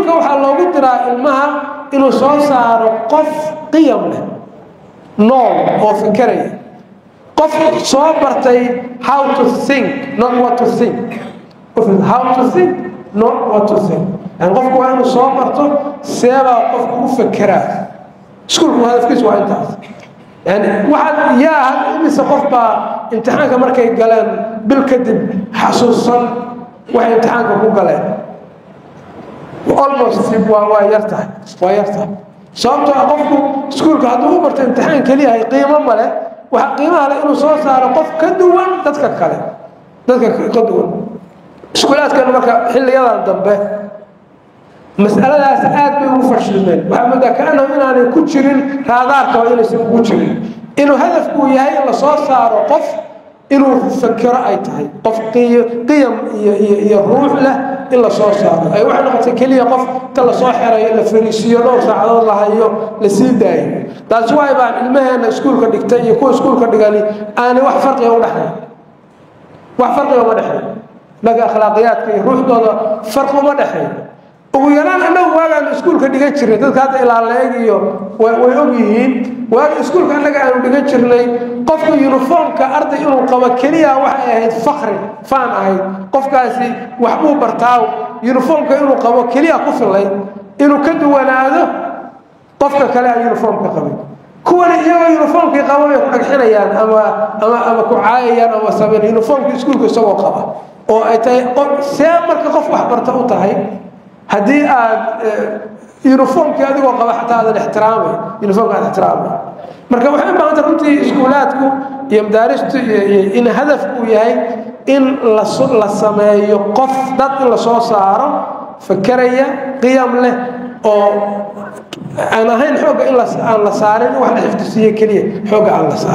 iskuulka waxaa loogu diraa ilmaha inuu soo saaro qof qiyam leh nool oo fikeraya qof soo bartay how to think not what to think how to think not what to think يعني qofku waa inuu soo barto seebaa qofku u fekeraa iskuulku hadafkiisu waa intaas يعني واحد يا إمسا قفبا امتحانك مركي قلان بالكذب حسوسا واحد امتحانك هو قلان almost ويرتاح صابتو قفكو سكولك هادو برت امتحان كليه هي قيمه ماله waxa qiimaha leh inuu soo saaro qof ka duwan dadka kale iskuulaadkan marka xilliyadan dambe mas'aladaas aad bay u fashilmeen waxa muddo kaana inaanay ku jirin raadaarka oo inaysan ku jirin inuu hadafku yahay in la soo saaro qof inuu fakiro ay tahay qof qiyam iyo ruux leh in la soo saaro ay waxa noqotay kaliya qof ta la soo xiray la fariisiyo dhowr saacadood la hayo la sii daayo taas waa baan ilmaheena iskuulka dhigtay iyo kuwa iskuulka dhigani aan wax farqi u dhaxay laga akhlaaqiyadka iyo ruuxdooda farq uma dhaxay ugu yaraan annagu waagaan iskuulka dhigan jirnay dadka hadda ilaaleeg iyo way og yihiin waaga iskuulka annaga aanu dhigan jirnay qofka uniformka arday inuu qabo kaliya waxay ahayd faqri faan ahayd qofkaasi wax uu bartaa uniformka inuu qabo kaliya ku filay inuu ka duwanaado qofka kale ay uniformka qabay kuwan iyaga uniformka qabo ay ku dhagxinayaan ama ku caayayaan ama sabir uniformka iskuulka isagoo qaba oo ay tahay marka qof wax barta u tahay haddii aad uniformka adigoo qaba xataa aad ixtiraamay uniformka aad ixtiraamay marka waxay u baahan tahay runtii iskuulaadku iyo madaaristu in hadafku yahay in la sameeyo qof dad in la soo saaro fakaraya qiyam leh oo aan ahayn xooga in aan la saarin wax la xifdisiyo kaliya xooga aan la saarin